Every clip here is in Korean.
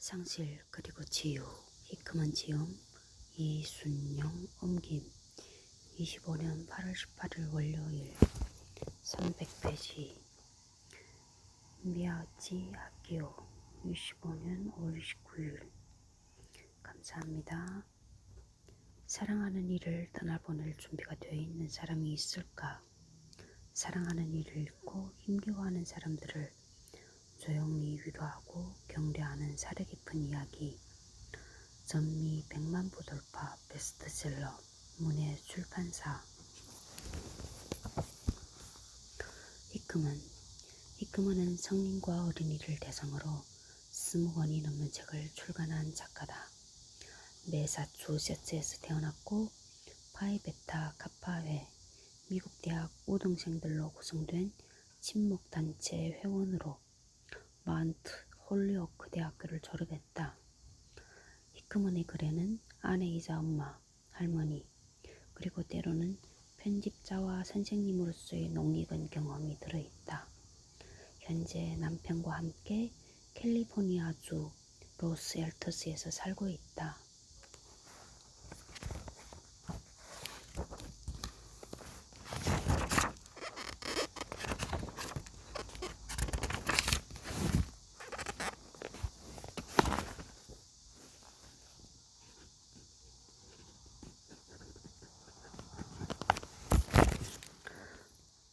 상실 그리고 치유 히크먼 지음 이순영 옮김 25년 8월 18일 월요일 300페이지 미야지 학교 25년 5월 29일 감사합니다. 사랑하는 이를 떠나보낼 준비가 되어 있는 사람이 있을까? 사랑하는 이를 잃고 힘겨워하는 사람들을 조용히 위로하고 격려하는 사려 깊은 이야기. 전미 100만 부 돌파 베스트셀러 문예 출판사. 히크먼은 성인과 어린이를 대상으로 20권이 넘는 책을 출간한 작가다. 매사추세츠에서 태어났고 파이 베타 카파회 미국 대학 우등생들로 구성된 친목단체 회원으로 마운트 홀리오크 대학교를 졸업했다. 히크먼의 글에는 아내이자 엄마, 할머니, 그리고 때로는 편집자와 선생님으로서의 낯익은 경험이 들어있다. 현재 남편과 함께 캘리포니아주 로스앨터스에서 살고 있다.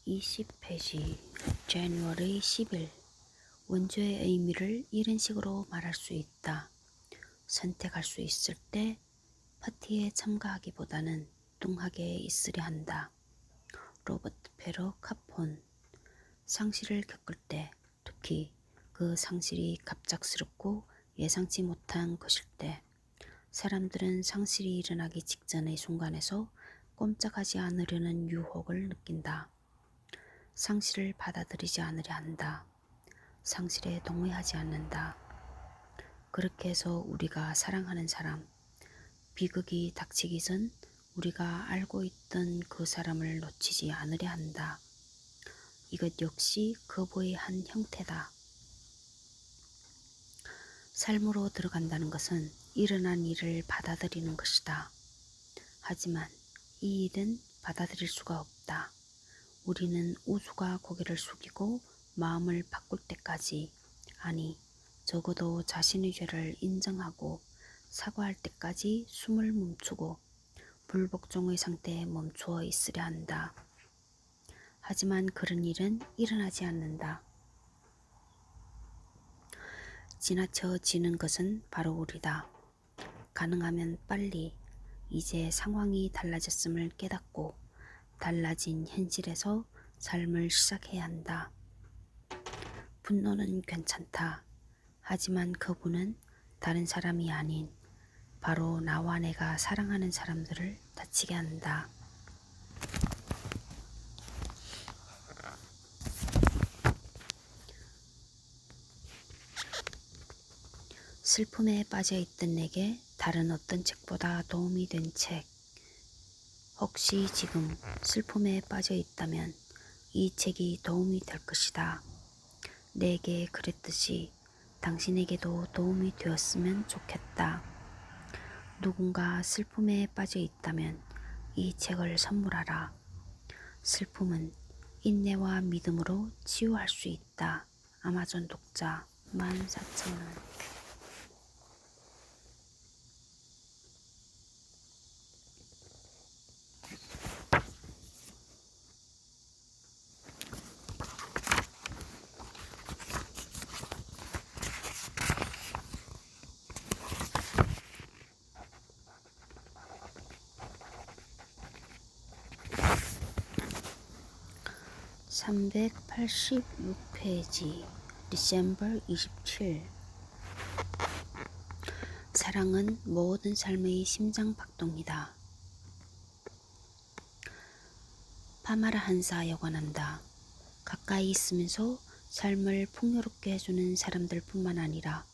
(20페이지) January 10일 원조의 의미를 이런 식으로 말할 수 있다. 선택할 수 있을 때 파티에 참가하기보다는 뚱하게 있으려 한다. 로버트 페러 카폰. 상실을 겪을 때, 특히 그 상실이 갑작스럽고 예상치 못한 것일 때, 사람들은 상실이 일어나기 직전의 순간에서 꼼짝하지 않으려는 유혹을 느낀다. 상실을 받아들이지 않으려 한다. 상실에 동의하지 않는다. 그렇게 해서 우리가 사랑하는 사람, 비극이 닥치기 전 우리가 알고 있던 그 사람을 놓치지 않으려 한다. 이것 역시 거부의 한 형태다. 삶으로 들어간다는 것은 일어난 일을 받아들이는 것이다. 하지만 이 일은 받아들일 수가 없다. 우리는 우주가 고개를 숙이고 마음을 바꿀 때까지, 아니 적어도 자신의 죄를 인정하고 사과할 때까지 숨을 멈추고 불복종의 상태에 멈추어 있으려 한다. 하지만 그런 일은 일어나지 않는다. 지나쳐지는 것은 바로 우리다. 가능하면 빨리 이제 상황이 달라졌음을 깨닫고 달라진 현실에서 삶을 시작해야 한다. 분노는 괜찮다. 하지만 그분은 다른 사람이 아닌 바로 나와 내가 사랑하는 사람들을 다치게 한다. 슬픔에 빠져있던 내게 다른 어떤 책보다 도움이 된 책. 혹시 지금 슬픔에 빠져있다면 이 책이 도움이 될 것이다. 내게 그랬듯이 당신에게도 도움이 되었으면 좋겠다. 누군가 슬픔에 빠져있다면 이 책을 선물하라. 슬픔은 인내와 믿음으로 치유할 수 있다. 아마존 독자 14,000원. 386페이지 December 27. 사랑은 모든 삶의 심장박동이다. 파마라 한사 여관한다. 가까이 있으면서 삶을 풍요롭게 해주는 사람들 뿐만 아니라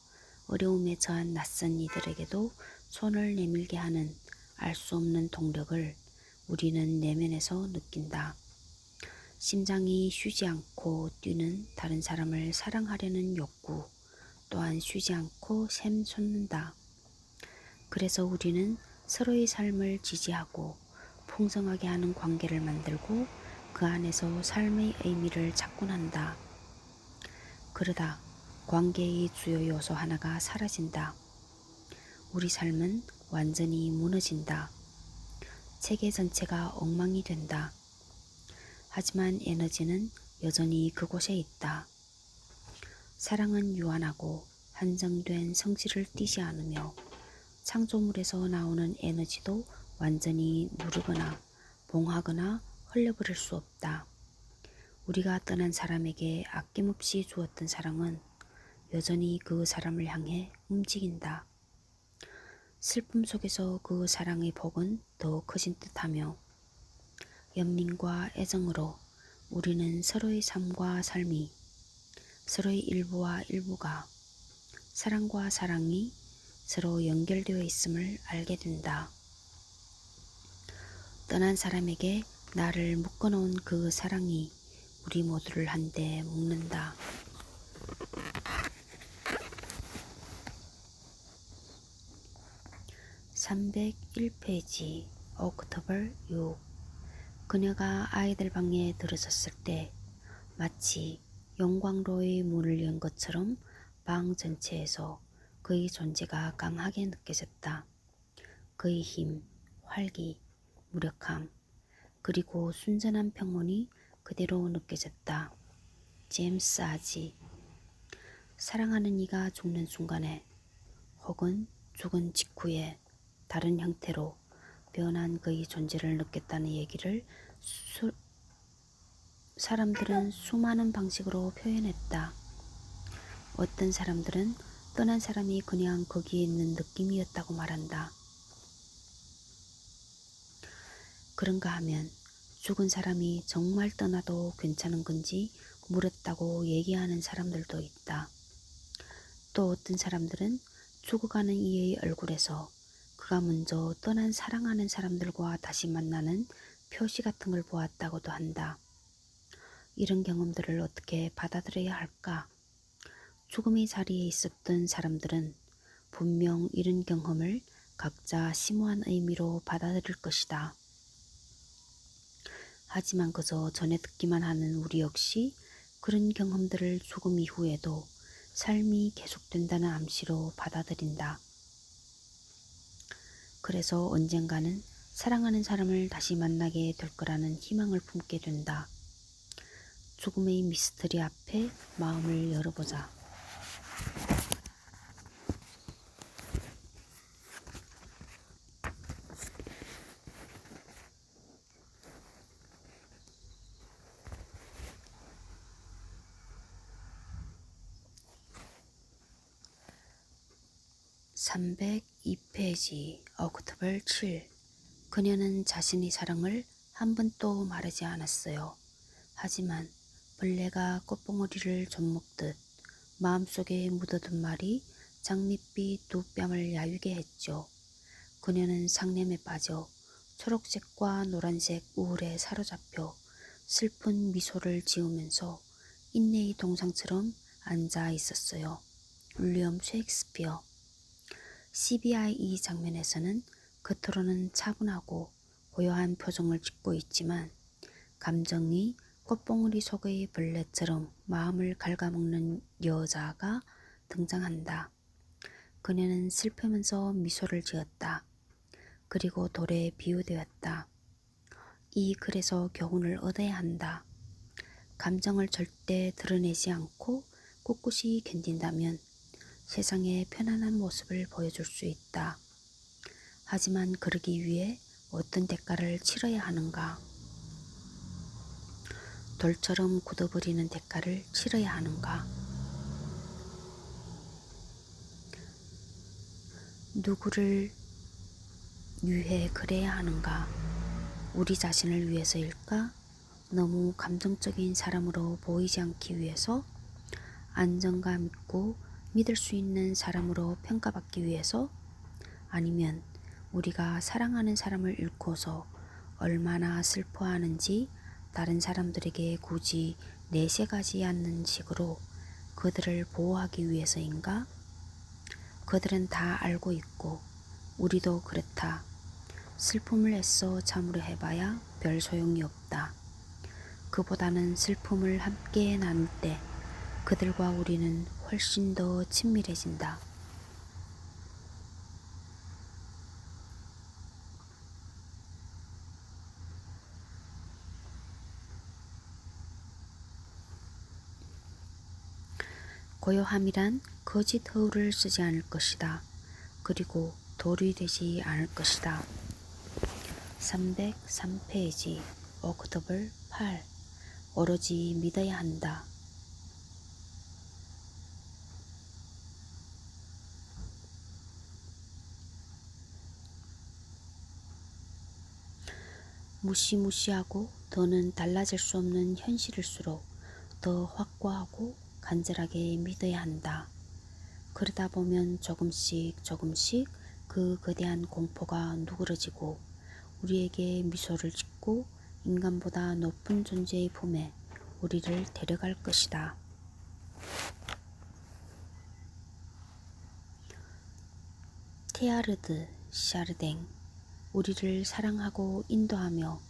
어려움에 처한 낯선 이들에게도 손을 내밀게 하는 알 수 없는 동력을 우리는 내면에서 느낀다. 심장이 쉬지 않고 뛰는 다른 사람을 사랑하려는 욕구, 또한 쉬지 않고 샘솟는다. 그래서 우리는 서로의 삶을 지지하고 풍성하게 하는 관계를 만들고 그 안에서 삶의 의미를 찾곤 한다. 그러다 관계의 주요 요소 하나가 사라진다. 우리 삶은 완전히 무너진다. 체계 전체가 엉망이 된다. 하지만 에너지는 여전히 그곳에 있다. 사랑은 유한하고 한정된 성질을 띠지 않으며 창조물에서 나오는 에너지도 완전히 누르거나 봉하거나 흘려버릴 수 없다. 우리가 떠난 사람에게 아낌없이 주었던 사랑은 여전히 그 사람을 향해 움직인다. 슬픔 속에서 그 사랑의 폭은 더 커진 듯하며 연민과 애정으로 우리는 서로의 삶과 삶이, 서로의 일부와 일부가, 사랑과 사랑이 서로 연결되어 있음을 알게 된다. 떠난 사람에게 나를 묶어놓은 그 사랑이 우리 모두를 한데 묶는다. 301페이지 옥토버 6. 그녀가 아이들 방에 들어섰을 때 마치 영광로의 문을 연 것처럼 방 전체에서 그의 존재가 강하게 느껴졌다. 그의 힘, 활기, 무력함, 그리고 순전한 평온이 그대로 느껴졌다. 제임스 아지. 사랑하는 이가 죽는 순간에 혹은 죽은 직후에 다른 형태로 변한 그의 존재를 느꼈다는 얘기를 사람들은 수많은 방식으로 표현했다. 어떤 사람들은 떠난 사람이 그냥 거기에 있는 느낌이었다고 말한다. 그런가 하면 죽은 사람이 정말 떠나도 괜찮은 건지 물었다고 얘기하는 사람들도 있다. 또 어떤 사람들은 죽어가는 이의 얼굴에서 그가 먼저 떠난 사랑하는 사람들과 다시 만나는 표시 같은 걸 보았다고도 한다. 이런 경험들을 어떻게 받아들여야 할까? 죽음의 자리에 있었던 사람들은 분명 이런 경험을 각자 심오한 의미로 받아들일 것이다. 하지만 그저 전해 듣기만 하는 우리 역시 그런 경험들을 죽음 이후에도 삶이 계속된다는 암시로 받아들인다. 그래서 언젠가는 사랑하는 사람을 다시 만나게 될 거라는 희망을 품게 된다. 죽음의 미스터리 앞에 마음을 열어보자. (302페이지) 옥토버 7. 그녀는 자신의 사랑을 한 번도 말하지 않았어요. 하지만 벌레가 꽃봉오리를 젖먹듯 마음속에 묻어둔 말이 장밋빛 두 뺨을 야위게 했죠. 그녀는 상념에 빠져 초록색과 노란색 우울에 사로잡혀 슬픈 미소를 지으면서 인내의 동상처럼 앉아 있었어요. 윌리엄 셰익스피어. CBI 장면에서는 겉으로는 차분하고 고요한 표정을 짓고 있지만 감정이 꽃봉오리 속의 벌레처럼 마음을 갉아먹는 여자가 등장한다. 그녀는 슬프면서 미소를 지었다. 그리고 돌에 비유되었다. 이 글에서 교훈을 얻어야 한다. 감정을 절대 드러내지 않고 꿋꿋이 견딘다면 세상에 편안한 모습을 보여줄 수 있다. 하지만 그러기 위해 어떤 대가를 치러야 하는가? 돌처럼 굳어버리는 대가를 치러야 하는가? 누구를 위해 그래야 하는가? 우리 자신을 위해서일까? 너무 감정적인 사람으로 보이지 않기 위해서? 안정감 있고 믿을 수 있는 사람으로 평가받기 위해서? 아니면 우리가 사랑하는 사람을 잃고서 얼마나 슬퍼하는지 다른 사람들에게 굳이 내세가지 않는 식으로 그들을 보호하기 위해서인가? 그들은 다 알고 있고 우리도 그렇다. 슬픔을 애써 참으려 해봐야 별 소용이 없다. 그보다는 슬픔을 함께 나눌 때 그들과 우리는 훨씬 더 친밀해진다. 고요함이란 거짓 허울을 쓰지 않을 것이다. 그리고 돌이 되지 않을 것이다. 303페이지 옥토버 8 오로지 믿어야 한다. 무시무시하고 더는 달라질 수 없는 현실일수록 더 확고하고 간절하게 믿어야 한다. 그러다 보면 조금씩 그 거대한 공포가 누그러지고 우리에게 미소를 짓고 인간보다 높은 존재의 품에 우리를 데려갈 것이다. 테아르드 샤르댕 우리를 사랑하고 인도하며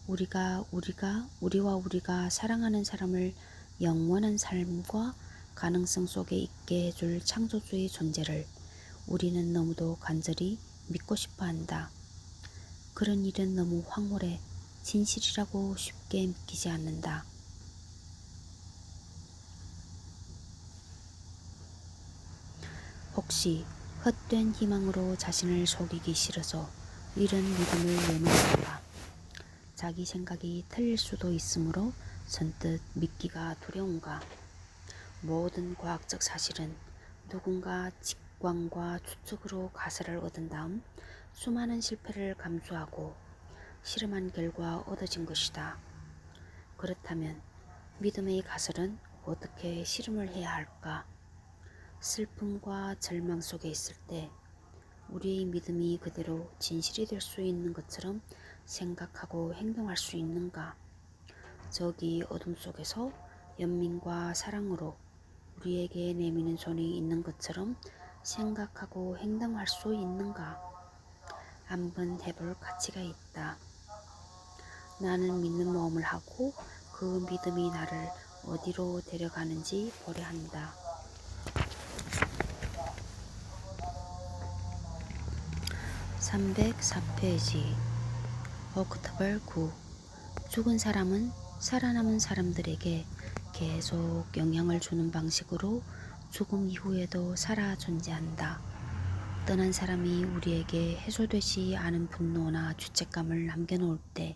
우리와 우리가 사랑하는 사람을 영원한 삶과 가능성 속에 있게 해줄 창조주의 존재를 우리는 너무도 간절히 믿고 싶어 한다. 그런 일은 너무 황홀해 진실이라고 쉽게 믿기지 않는다. 혹시 헛된 희망으로 자신을 속이기 싫어서 이런 믿음을 외면한다. 자기 생각이 틀릴 수도 있으므로 선뜻 믿기가 두려운가? 모든 과학적 사실은 누군가 직관과 추측으로 가설을 얻은 다음 수많은 실패를 감수하고 실험한 결과 얻어진 것이다. 그렇다면 믿음의 가설은 어떻게 실험을 해야 할까? 슬픔과 절망 속에 있을 때 우리의 믿음이 그대로 진실이 될 수 있는 것처럼 생각하고 행동할 수 있는가? 저기 어둠 속에서 연민과 사랑으로 우리에게 내미는 손이 있는 것처럼 생각하고 행동할 수 있는가? 한번 해볼 가치가 있다. 나는 믿는 마음을 하고 그 믿음이 나를 어디로 데려가는지 보려 한다. 304페이지 옥토버 9 죽은 사람은 살아남은 사람들에게 계속 영향을 주는 방식으로 죽음 이후에도 살아 존재한다. 떠난 사람이 우리에게 해소되지 않은 분노나 죄책감을 남겨놓을 때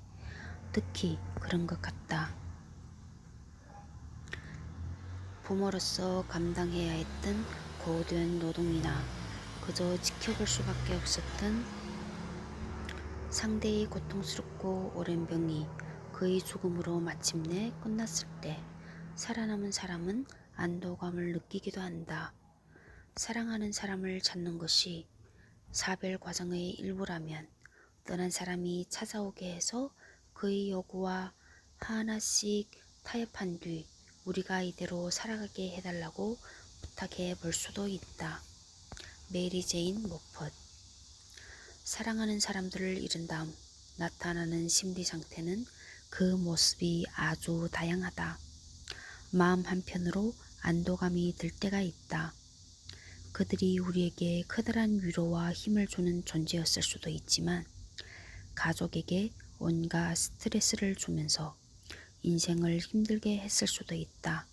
특히 그런 것 같다. 부모로서 감당해야 했던 고된 노동이나 그저 지켜볼 수밖에 없었던 상대의 고통스럽고 오랜 병이 그의 죽음으로 마침내 끝났을 때 살아남은 사람은 안도감을 느끼기도 한다. 사랑하는 사람을 찾는 것이 사별 과정의 일부라면 떠난 사람이 찾아오게 해서 그의 요구와 하나씩 타협한 뒤 우리가 이대로 살아가게 해달라고 부탁해 볼 수도 있다. 메리 제인 모펫 사랑하는 사람들을 잃은 다음 나타나는 심리 상태는 그 모습이 아주 다양하다. 마음 한편으로 안도감이 들 때가 있다. 그들이 우리에게 커다란 위로와 힘을 주는 존재였을 수도 있지만 가족에게 온갖 스트레스를 주면서 인생을 힘들게 했을 수도 있다.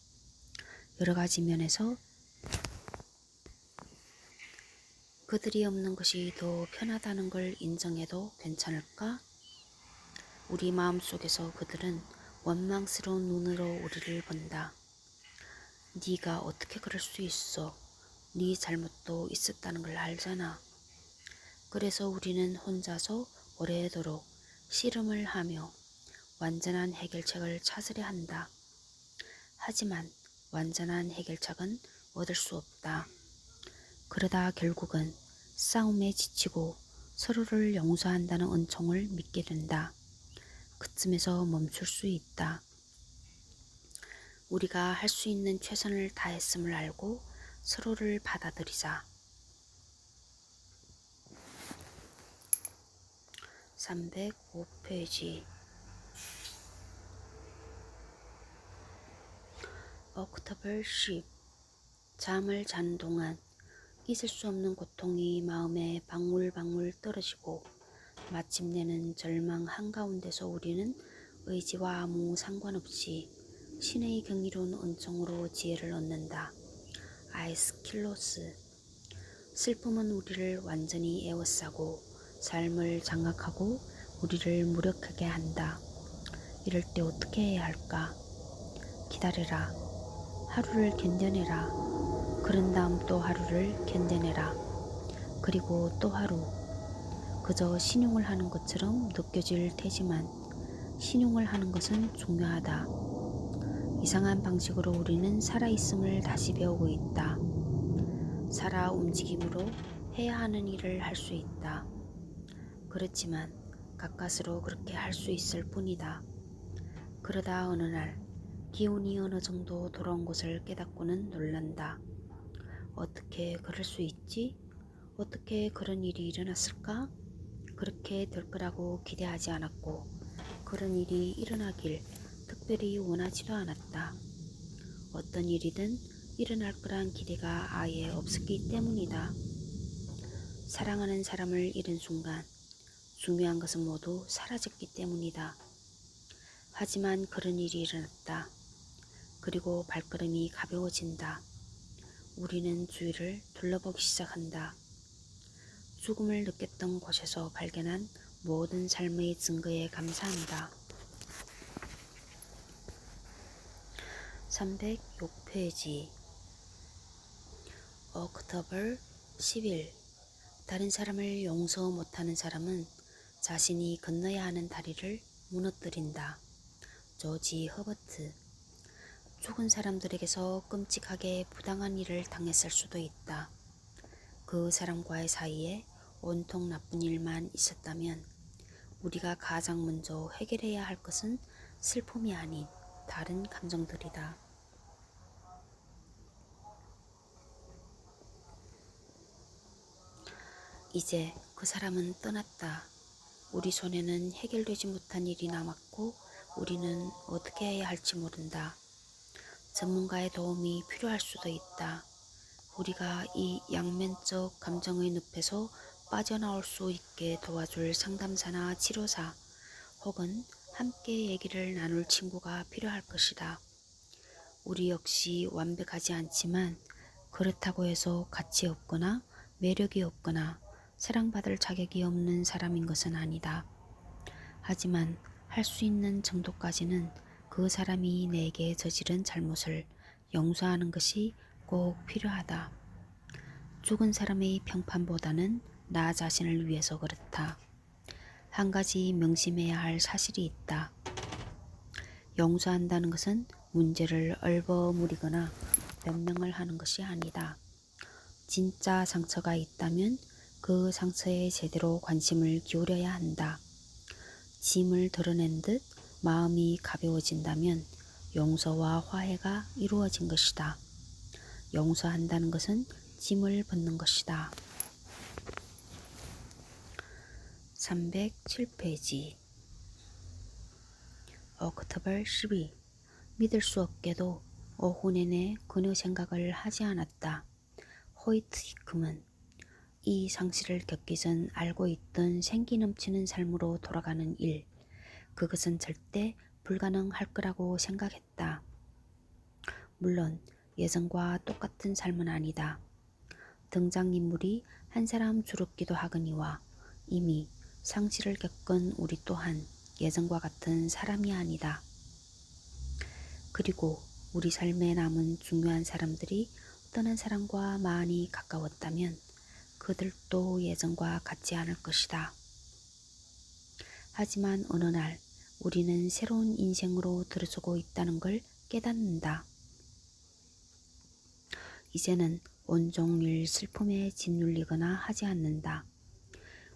여러 가지 면에서 그들이 없는 것이 더 편하다는 걸 인정해도 괜찮을까? 우리 마음속에서 그들은 원망스러운 눈으로 우리를 본다. 네가 어떻게 그럴 수 있어? 네 잘못도 있었다는 걸 알잖아. 그래서 우리는 혼자서 오래도록 씨름을 하며 완전한 해결책을 찾으려 한다. 하지만 완전한 해결책은 얻을 수 없다. 그러다 결국은 싸움에 지치고 서로를 용서한다는 은총을 믿게 된다. 그쯤에서 멈출 수 있다. 우리가 할 수 있는 최선을 다했음을 알고 서로를 받아들이자. 305페이지. October 10. 잠을 자는 동안 잊을 수 없는 고통이 마음에 방울방울 떨어지고 마침내는 절망 한가운데서 우리는 의지와 아무 상관없이 신의 경이로운 은총으로 지혜를 얻는다. 아이스킬로스. 슬픔은 우리를 완전히 에워싸고 삶을 장악하고 우리를 무력하게 한다. 이럴 때 어떻게 해야 할까? 기다려라. 하루를 견뎌내라. 그런 다음 또 하루를 견뎌내라. 그리고 또 하루. 그저 신용을 하는 것처럼 느껴질 테지만 신용을 하는 것은 중요하다. 이상한 방식으로 우리는 살아있음을 다시 배우고 있다. 살아 움직임으로 해야 하는 일을 할 수 있다. 그렇지만 가까스로 그렇게 할 수 있을 뿐이다. 그러다 어느 날 기운이 어느 정도 돌아온 것을 깨닫고는 놀란다. 어떻게 그럴 수 있지? 어떻게 그런 일이 일어났을까? 그렇게 될 거라고 기대하지 않았고 그런 일이 일어나길 특별히 원하지도 않았다. 어떤 일이든 일어날 거란 기대가 아예 없었기 때문이다. 사랑하는 사람을 잃은 순간 중요한 것은 모두 사라졌기 때문이다. 하지만 그런 일이 일어났다. 그리고 발걸음이 가벼워진다. 우리는 주위를 둘러보기 시작한다. 죽음을 느꼈던 곳에서 발견한 모든 삶의 증거에 감사한다. 306페이지. October 10일. 다른 사람을 용서 못하는 사람은 자신이 건너야 하는 다리를 무너뜨린다. 조지 허버트. 죽은 사람들에게서 끔찍하게 부당한 일을 당했을 수도 있다. 그 사람과의 사이에 온통 나쁜 일만 있었다면 우리가 가장 먼저 해결해야 할 것은 슬픔이 아닌 다른 감정들이다. 이제 그 사람은 떠났다. 우리 손에는 해결되지 못한 일이 남았고 우리는 어떻게 해야 할지 모른다. 전문가의 도움이 필요할 수도 있다. 우리가 이 양면적 감정의 늪에서 빠져나올 수 있게 도와줄 상담사나 치료사 혹은 함께 얘기를 나눌 친구가 필요할 것이다. 우리 역시 완벽하지 않지만 그렇다고 해서 가치 없거나 매력이 없거나 사랑받을 자격이 없는 사람인 것은 아니다. 하지만 할 수 있는 정도까지는 그 사람이 내게 저지른 잘못을 용서하는 것이 꼭 필요하다. 죽은 사람의 평판보다는 나 자신을 위해서 그렇다. 한 가지 명심해야 할 사실이 있다. 용서한다는 것은 문제를 얼버무리거나 변명을 하는 것이 아니다. 진짜 상처가 있다면 그 상처에 제대로 관심을 기울여야 한다. 짐을 덜어낸 듯 마음이 가벼워진다면 용서와 화해가 이루어진 것이다. 용서한다는 것은 짐을 벗는 것이다. 307페이지. October 12. 믿을 수 없게도 오후 내내 그녀 생각을 하지 않았다. 호이트 히큼은 이 상실을 겪기 전 알고 있던 생기 넘치는 삶으로 돌아가는 일, 그것은 절대 불가능할 거라고 생각했다. 물론 예전과 똑같은 삶은 아니다. 등장인물이 한 사람 줄었기도 하거니와 이미 상실을 겪은 우리 또한 예전과 같은 사람이 아니다. 그리고 우리 삶에 남은 중요한 사람들이 떠난 사람과 많이 가까웠다면 그들도 예전과 같지 않을 것이다. 하지만 어느 날 우리는 새로운 인생으로 들어서고 있다는 걸 깨닫는다. 이제는 온종일 슬픔에 짓눌리거나 하지 않는다.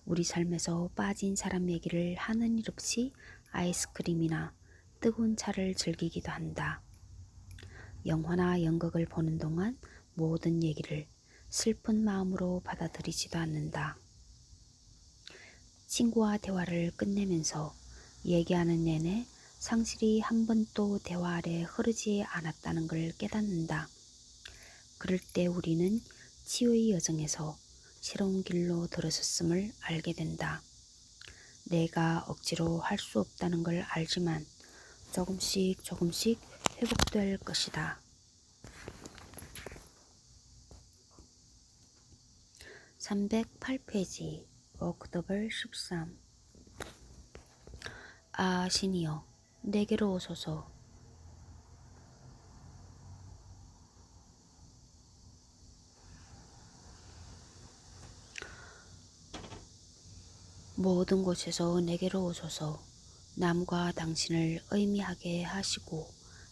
우리 삶에서 빠진 사람 얘기를 하는 일 없이 아이스크림이나 뜨거운 차를 즐기기도 한다. 영화나 연극을 보는 동안 모든 얘기를 슬픈 마음으로 받아들이지도 않는다. 친구와 대화를 끝내면서 얘기하는 내내 상실이 한 번도 대화 아래 흐르지 않았다는 걸 깨닫는다. 그럴 때 우리는 치유의 여정에서 새로운 길로 들어섰음을 알게 된다. 내가 억지로 할 수 없다는 걸 알지만 조금씩 회복될 것이다. 308페이지 옥토벌 13. 아, 신이여, 내게로 오소서. 모든 곳에서 내게로 오소서. 나무가 당신을 의미하게 하시고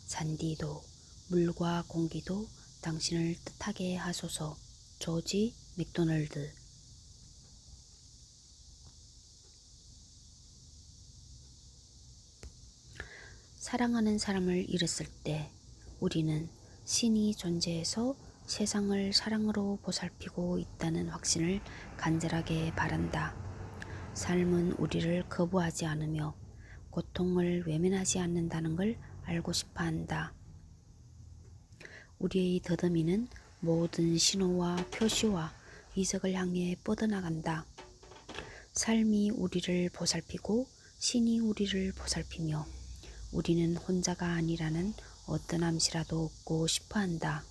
잔디도 물과 공기도 당신을 뜻하게 하소서. 조지 맥도널드. 사랑하는 사람을 잃었을 때 우리는 신이 존재해서 세상을 사랑으로 보살피고 있다는 확신을 간절하게 바란다. 삶은 우리를 거부하지 않으며 고통을 외면하지 않는다는 걸 알고 싶어 한다. 우리의 더듬이는 모든 신호와 표시와 이적을 향해 뻗어나간다. 삶이 우리를 보살피고 신이 우리를 보살피며 우리는 혼자가 아니라는 어떤 암시라도 얻고 싶어 한다.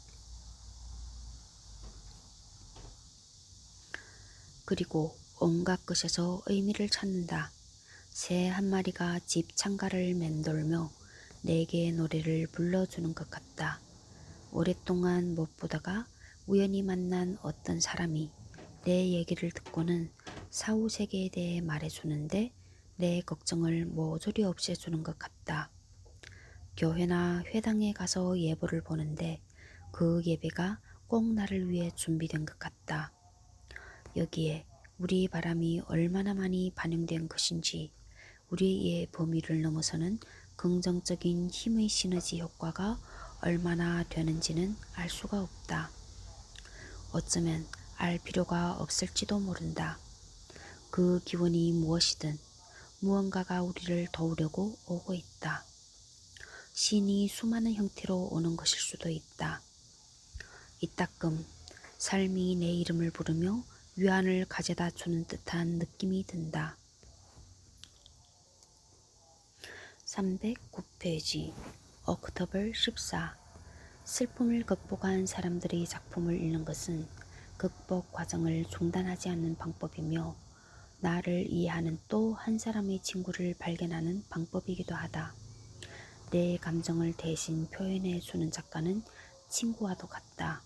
그리고 온갖 것에서 의미를 찾는다. 새 한 마리가 집 창가를 맴돌며 내게 노래를 불러주는 것 같다. 오랫동안 못 보다가 우연히 만난 어떤 사람이 내 얘기를 듣고는 사후세계에 대해 말해주는데 내 걱정을 모조리 없애주는 것 같다. 교회나 회당에 가서 예보를 보는데 그 예배가 꼭 나를 위해 준비된 것 같다. 여기에 우리 바람이 얼마나 많이 반영된 것인지, 우리의 범위를 넘어서는 긍정적인 힘의 시너지 효과가 얼마나 되는지는 알 수가 없다. 어쩌면 알 필요가 없을지도 모른다. 그 기원이 무엇이든 무언가가 우리를 도우려고 오고 있다. 신이 수많은 형태로 오는 것일 수도 있다. 이따금 삶이 내 이름을 부르며 위안을 가져다 주는 듯한 느낌이 든다. 309페이지 옥토벌 14. 슬픔을 극복한 사람들의 작품을 읽는 것은 극복 과정을 중단하지 않는 방법이며 나를 이해하는 또 한 사람의 친구를 발견하는 방법이기도 하다. 내 감정을 대신 표현해 주는 작가는 친구와도 같다.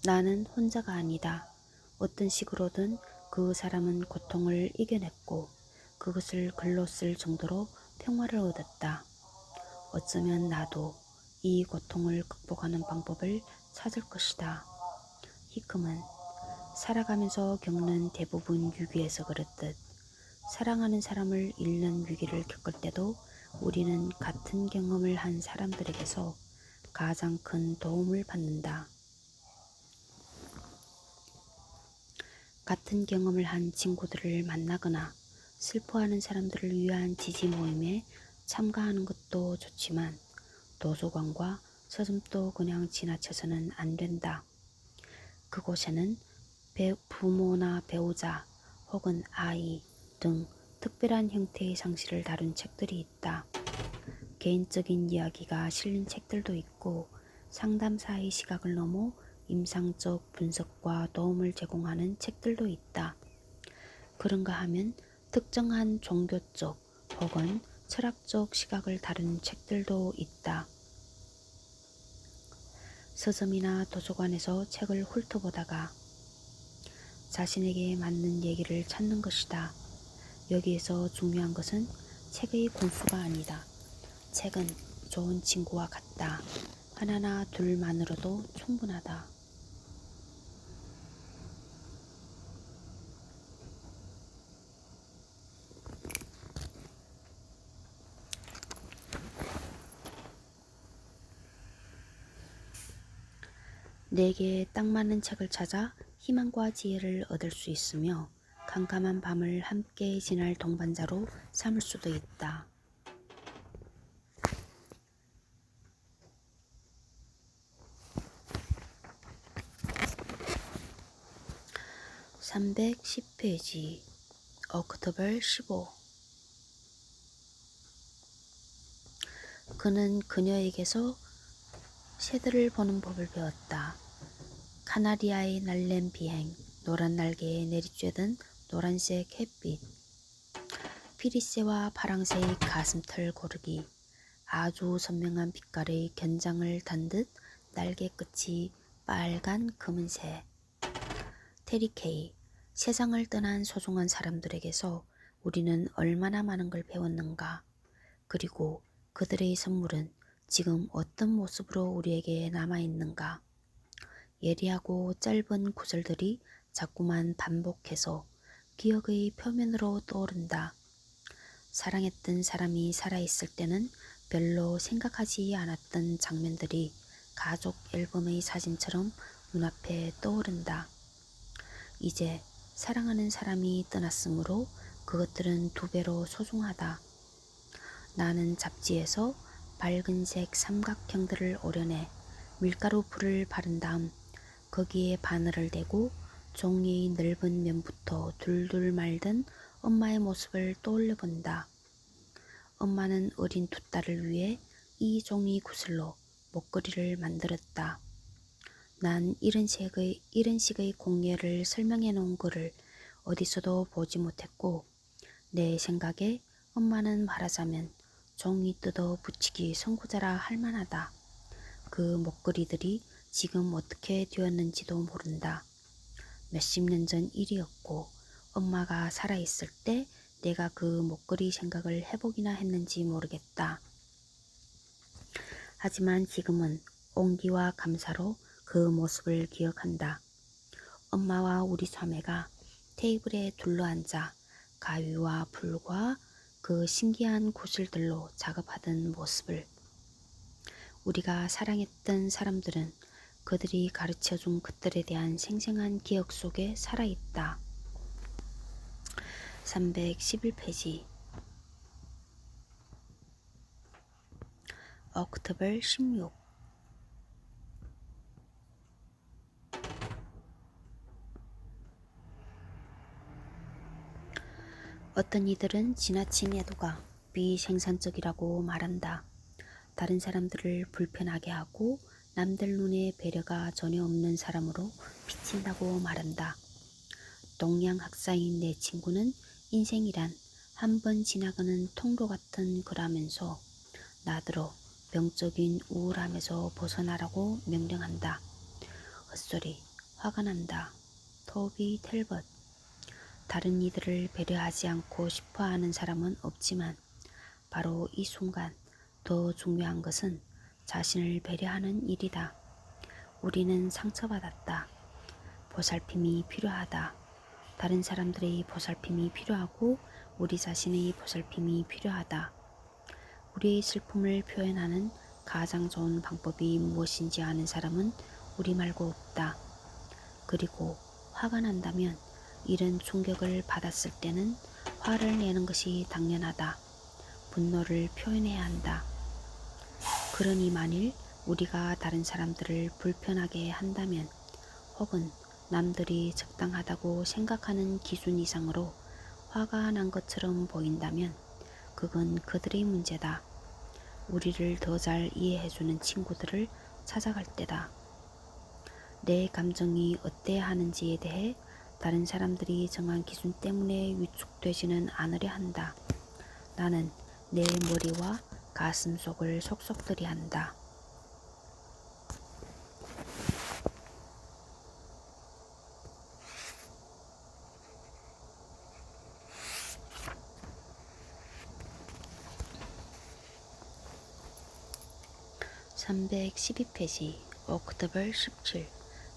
나는 혼자가 아니다. 어떤 식으로든 그 사람은 고통을 이겨냈고 그것을 글로 쓸 정도로 평화를 얻었다. 어쩌면 나도 이 고통을 극복하는 방법을 찾을 것이다. 히큼은 살아가면서 겪는 대부분 위기에서 그렇듯 사랑하는 사람을 잃는 위기를 겪을 때도 우리는 같은 경험을 한 사람들에게서 가장 큰 도움을 받는다. 같은 경험을 한 친구들을 만나거나 슬퍼하는 사람들을 위한 지지 모임에 참가하는 것도 좋지만 도서관과 서점도 그냥 지나쳐서는 안 된다. 그곳에는 부모나 배우자 혹은 아이 등 특별한 형태의 상실을 다룬 책들이 있다. 개인적인 이야기가 실린 책들도 있고 상담사의 시각을 넘어 임상적 분석과 도움을 제공하는 책들도 있다. 그런가 하면 특정한 종교적 혹은 철학적 시각을 다루는 책들도 있다. 서점이나 도서관에서 책을 훑어보다가 자신에게 맞는 얘기를 찾는 것이다. 여기에서 중요한 것은 책의 권수가 아니다. 책은 좋은 친구와 같다. 하나나 둘만으로도 충분하다. 내게 딱 맞는 책을 찾아 희망과 지혜를 얻을 수 있으며 캄캄한 밤을 함께 지날 동반자로 삼을 수도 있다. 310페이지 어크토벌 15. 그는 그녀에게서 새들을 보는 법을 배웠다. 카나리아의 날랜 비행, 노란 날개에 내리쬐던 노란색 햇빛, 피리새와 파랑새의 가슴털 고르기, 아주 선명한 빛깔의 견장을 단 듯 날개 끝이 빨간 검은새. 테리케이, 세상을 떠난 소중한 사람들에게서 우리는 얼마나 많은 걸 배웠는가. 그리고 그들의 선물은 지금 어떤 모습으로 우리에게 남아있는가. 예리하고 짧은 구절들이 자꾸만 반복해서 기억의 표면으로 떠오른다. 사랑했던 사람이 살아있을 때는 별로 생각하지 않았던 장면들이 가족 앨범의 사진처럼 눈앞에 떠오른다. 이제 사랑하는 사람이 떠났으므로 그것들은 두 배로 소중하다. 나는 잡지에서 밝은색 삼각형들을 오려내 밀가루 풀을 바른 다음 거기에 바늘을 대고 종이의 넓은 면부터 둘둘 말던 엄마의 모습을 떠올려 본다. 엄마는 어린 두 딸을 위해 이 종이 구슬로 목걸이를 만들었다. 난 이런 식의 공예를 설명해 놓은 글을 어디서도 보지 못했고 내 생각에 엄마는 말하자면 종이 뜯어 붙이기 선구자라 할 만하다. 그 목걸이들이 지금 어떻게 되었는지도 모른다. 몇십 년 전 일이었고 엄마가 살아있을 때 내가 그 목걸이 생각을 해보기나 했는지 모르겠다. 하지만 지금은 온기와 감사로 그 모습을 기억한다. 엄마와 우리 자매가 테이블에 둘러앉아 가위와 풀과 그 신기한 구슬들로 작업하던 모습을. 우리가 사랑했던 사람들은 그들이 가르쳐준 것들에 대한 생생한 기억 속에 살아있다. 311페이지 어크토벌 16. 어떤 이들은 지나친 애도가 비생산적이라고 말한다. 다른 사람들을 불편하게 하고 남들 눈에 배려가 전혀 없는 사람으로 비친다고 말한다. 동양 학사인 내 친구는 인생이란 한 번 지나가는 통로 같은 거라면서 나더러 병적인 우울함에서 벗어나라고 명령한다. 헛소리, 화가 난다. 토비 텔벗. 다른 이들을 배려하지 않고 싶어 하는 사람은 없지만 바로 이 순간 더 중요한 것은 자신을 배려하는 일이다. 우리는 상처받았다. 보살핌이 필요하다. 다른 사람들의 보살핌이 필요하고 우리 자신의 보살핌이 필요하다. 우리의 슬픔을 표현하는 가장 좋은 방법이 무엇인지 아는 사람은 우리 말고 없다. 그리고 화가 난다면 이런 충격을 받았을 때는 화를 내는 것이 당연하다. 분노를 표현해야 한다. 그러니 만일 우리가 다른 사람들을 불편하게 한다면 혹은 남들이 적당하다고 생각하는 기준 이상으로 화가 난 것처럼 보인다면 그건 그들의 문제다. 우리를 더 잘 이해해주는 친구들을 찾아갈 때다. 내 감정이 어때야 하는지에 대해 다른 사람들이 정한 기준 때문에 위축되지는 않으려 한다. 나는 내 머리와 가슴 속을 속속들이 한다. (312페이지) 어크토벌 17.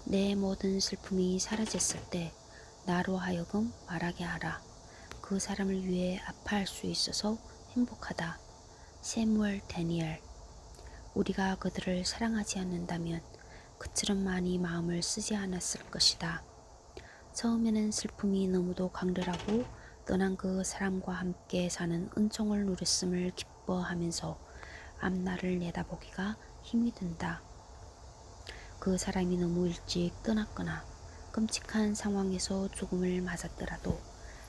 내 모든 슬픔이 사라졌을 때 나로 하여금 말하게 하라. 그 사람을 위해 아파할 수 있어서 행복하다. 세무엘 데니엘. 우리가 그들을 사랑하지 않는다면 그처럼 많이 마음을 쓰지 않았을 것이다. 처음에는 슬픔이 너무도 강렬하고 떠난 그 사람과 함께 사는 은총을 누렸음을 기뻐하면서 앞날을 내다보기가 힘이 든다. 그 사람이 너무 일찍 떠났거나 끔찍한 상황에서 죽음을 맞았더라도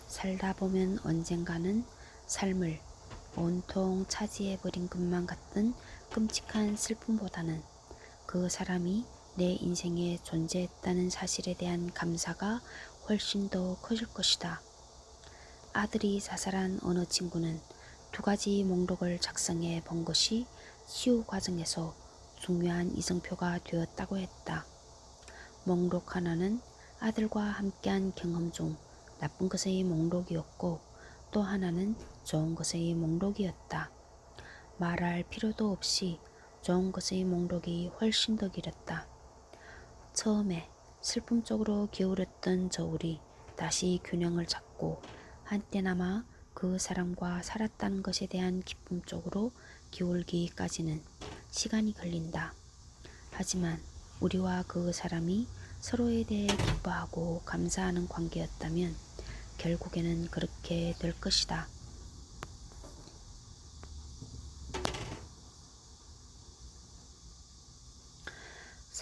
살다 보면 언젠가는 삶을 온통 차지해버린 것만 같은 끔찍한 슬픔보다는 그 사람이 내 인생에 존재했다는 사실에 대한 감사가 훨씬 더 커질 것이다. 아들이 자살한 어느 친구는 2가지 목록을 작성해 본 것이 치유 과정에서 중요한 이정표가 되었다고 했다. 목록 하나는 아들과 함께한 경험 중 나쁜 것의 목록이었고 또 하나는 좋은 것의 목록이었다. 말할 필요도 없이 좋은 것의 목록이 훨씬 더 길었다. 처음에 슬픔 쪽으로 기울였던 저울이 다시 균형을 잡고 한때나마 그 사람과 살았다는 것에 대한 기쁨 쪽으로 기울기까지는 시간이 걸린다. 하지만 우리와 그 사람이 서로에 대해 기뻐하고 감사하는 관계였다면 결국에는 그렇게 될 것이다.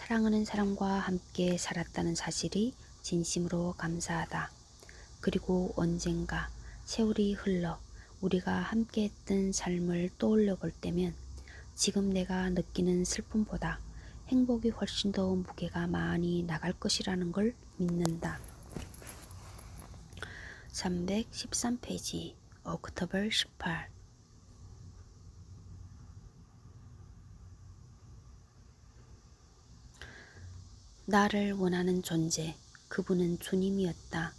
사랑하는 사람과 함께 살았다는 사실이 진심으로 감사하다. 그리고 언젠가 세월이 흘러 우리가 함께했던 삶을 떠올려 볼 때면 지금 내가 느끼는 슬픔보다 행복이 훨씬 더 무게가 많이 나갈 것이라는 걸 믿는다. 313페이지 옥토버 18 나를 원하는 존재, 그분은 주님이었다.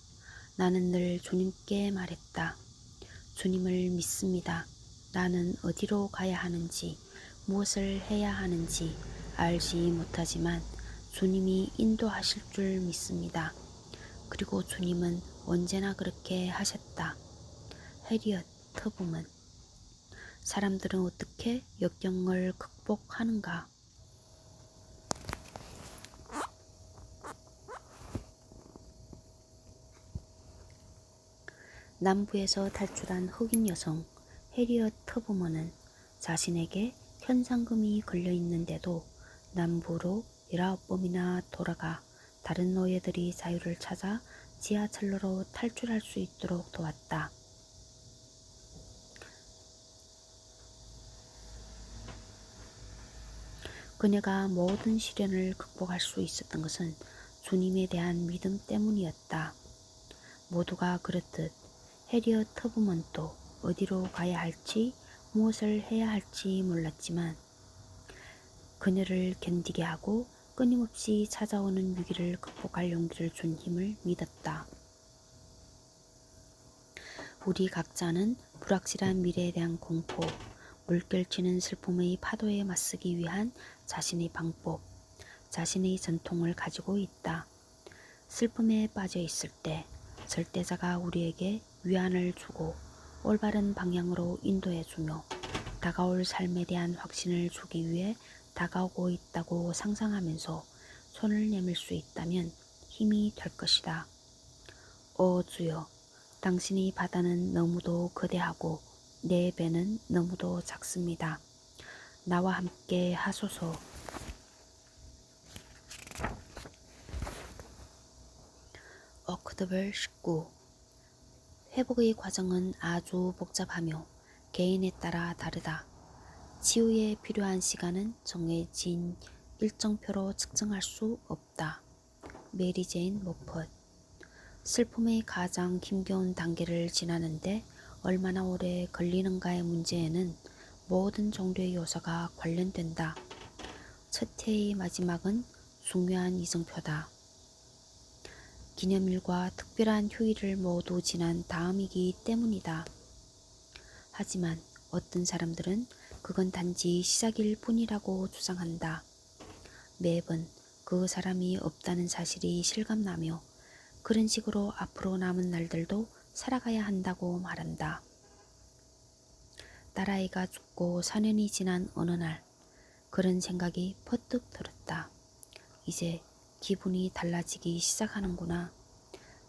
나는 늘 주님께 말했다. 주님을 믿습니다. 나는 어디로 가야 하는지, 무엇을 해야 하는지 알지 못하지만 주님이 인도하실 줄 믿습니다. 그리고 주님은 언제나 그렇게 하셨다. 해리엇 터브먼. 사람들은 어떻게 역경을 극복하는가? 남부에서 탈출한 흑인 여성 해리엇 터브먼은 자신에게 현상금이 걸려있는데도 남부로 19번이나 돌아가 다른 노예들이 자유를 찾아 지하철로로 탈출할 수 있도록 도왔다. 그녀가 모든 시련을 극복할 수 있었던 것은 주님에 대한 믿음 때문이었다. 모두가 그렇듯 해리엇 터브먼도 어디로 가야 할지 무엇을 해야 할지 몰랐지만 그녀를 견디게 하고 끊임없이 찾아오는 위기를 극복할 용기를 준 힘을 믿었다. 우리 각자는 불확실한 미래에 대한 공포, 물결치는 슬픔의 파도에 맞서기 위한 자신의 방법, 자신의 전통을 가지고 있다. 슬픔에 빠져 있을 때 절대자가 우리에게 위안을 주고 올바른 방향으로 인도해주며 다가올 삶에 대한 확신을 주기 위해 다가오고 있다고 상상하면서 손을 내밀 수 있다면 힘이 될 것이다. 오 주여, 당신의 바다는 너무도 거대하고 내 배는 너무도 작습니다. 나와 함께 하소서. 옥토버 19 회복의 과정은 아주 복잡하며 개인에 따라 다르다. 치유에 필요한 시간은 정해진 일정표로 측정할 수 없다. 메리 제인 모펫. 슬픔의 가장 힘겨운 단계를 지나는데 얼마나 오래 걸리는가의 문제에는 모든 종류의 요소가 관련된다. 첫 해의 마지막은 중요한 이정표다. 기념일과 특별한 휴일을 모두 지난 다음이기 때문이다. 하지만 어떤 사람들은 그건 단지 시작일 뿐이라고 주장한다. 매번 그 사람이 없다는 사실이 실감나며 그런 식으로 앞으로 남은 날들도 살아가야 한다고 말한다. 딸아이가 죽고 4년이 지난 어느 날 그런 생각이 퍼뜩 들었다. 이제 기분이 달라지기 시작하는구나.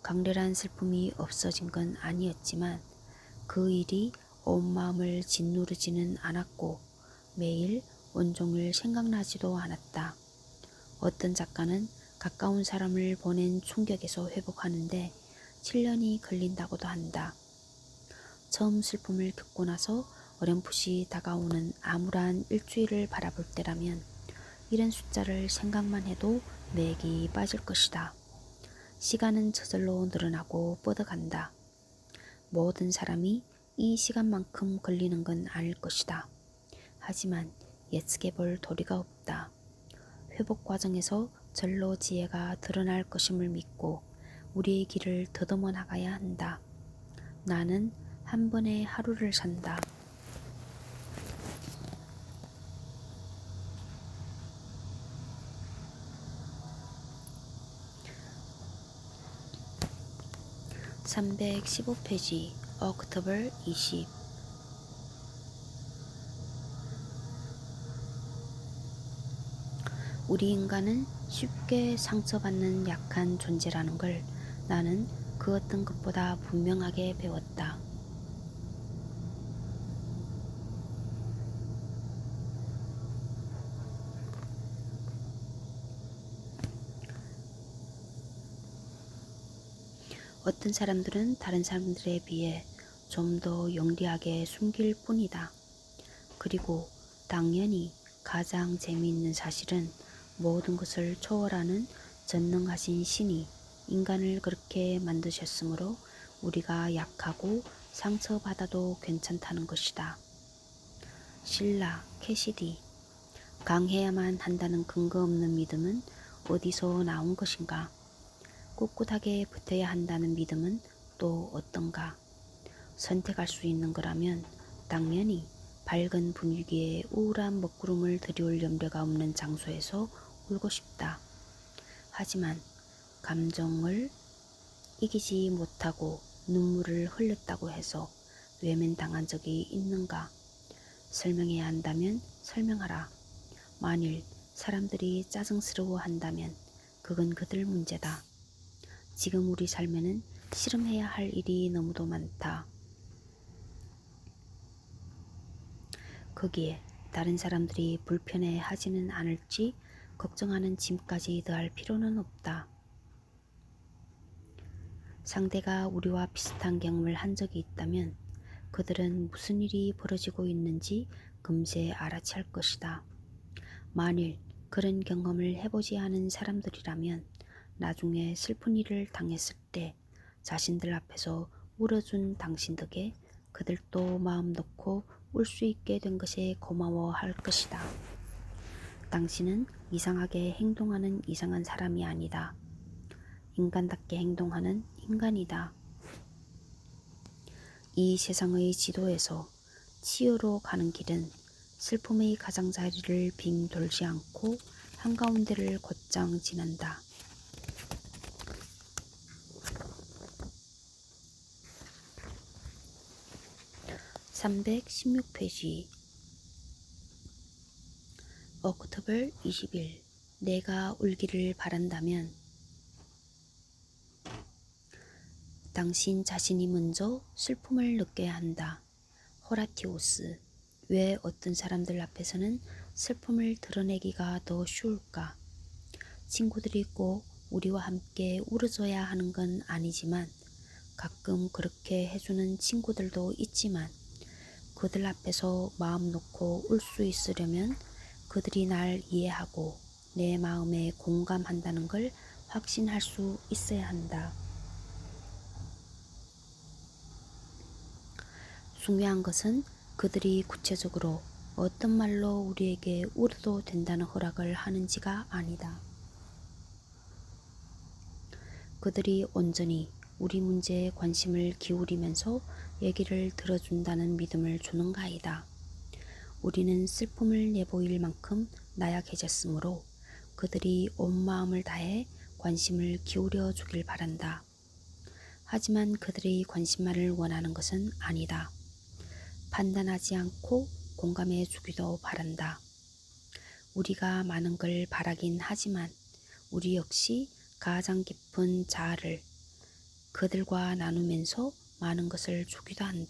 강렬한 슬픔이 없어진 건 아니었지만 그 일이 온 마음을 짓누르지는 않았고 매일 온종일 생각나지도 않았다. 어떤 작가는 가까운 사람을 보낸 충격에서 회복하는데 7년이 걸린다고도 한다. 처음 슬픔을 겪고 나서 어렴풋이 다가오는 암울한 일주일을 바라볼 때라면 이런 숫자를 생각만 해도 맥이 빠질 것이다. 시간은 저절로 늘어나고 뻗어간다. 모든 사람이 이 시간만큼 걸리는 건 아닐 것이다. 하지만 예측해 볼 도리가 없다. 회복 과정에서 절로 지혜가 드러날 것임을 믿고 우리의 길을 더듬어 나가야 한다. 나는 한 번의 하루를 산다. (315페이지) 옥토버 20. 우리 인간은 쉽게 상처받는 약한 존재라는 걸 나는 그 어떤 것보다 분명하게 배웠다. 어떤 사람들은 다른 사람들에 비해 좀 더 영리하게 숨길 뿐이다. 그리고 당연히 가장 재미있는 사실은 모든 것을 초월하는 전능하신 신이 인간을 그렇게 만드셨으므로 우리가 약하고 상처받아도 괜찮다는 것이다. 실라 캐시디. 강해야만 한다는 근거 없는 믿음은 어디서 나온 것인가? 꿋꿋하게 붙어야 한다는 믿음은 또 어떤가? 선택할 수 있는 거라면 당연히 밝은 분위기에 우울한 먹구름을 들이올 염려가 없는 장소에서 울고 싶다. 하지만 감정을 이기지 못하고 눈물을 흘렸다고 해서 외면당한 적이 있는가? 설명해야 한다면 설명하라. 만일 사람들이 짜증스러워 한다면 그건 그들 문제다. 지금 우리 삶에는 씨름해야 할 일이 너무도 많다. 거기에 다른 사람들이 불편해하지는 않을지 걱정하는 짐까지 더할 필요는 없다. 상대가 우리와 비슷한 경험을 한 적이 있다면 그들은 무슨 일이 벌어지고 있는지 금세 알아챌 것이다. 만일 그런 경험을 해보지 않은 사람들이라면 나중에 슬픈 일을 당했을 때 자신들 앞에서 울어준 당신 덕에 그들도 마음 놓고 울 수 있게 된 것에 고마워할 것이다. 당신은 이상하게 행동하는 이상한 사람이 아니다. 인간답게 행동하는 인간이다. 이 세상의 지도에서 치유로 가는 길은 슬픔의 가장자리를 빙 돌지 않고 한가운데를 곧장 지난다. 316페이지 옥토버 20일. 내가 울기를 바란다면 당신 자신이 먼저 슬픔을 느껴야 한다. 호라티우스. 왜 어떤 사람들 앞에서는 슬픔을 드러내기가 더 쉬울까? 친구들이 꼭 우리와 함께 울어줘야 하는 건 아니지만 가끔 그렇게 해주는 친구들도 있지만 그들 앞에서 마음 놓고 울 수 있으려면 그들이 날 이해하고 내 마음에 공감한다는 걸 확신할 수 있어야 한다. 중요한 것은 그들이 구체적으로 어떤 말로 우리에게 울어도 된다는 허락을 하는지가 아니다. 그들이 온전히 우리 문제에 관심을 기울이면서 얘기를 들어준다는 믿음을 주는가이다. 우리는 슬픔을 내보일 만큼 나약해졌으므로 그들이 온 마음을 다해 관심을 기울여 주길 바란다. 하지만 그들의 관심만을 원하는 것은 아니다. 판단하지 않고 공감해 주기도 바란다. 우리가 많은 걸 바라긴 하지만 우리 역시 가장 깊은 자아를 그들과 나누면서 많은 것을 주기도 한다.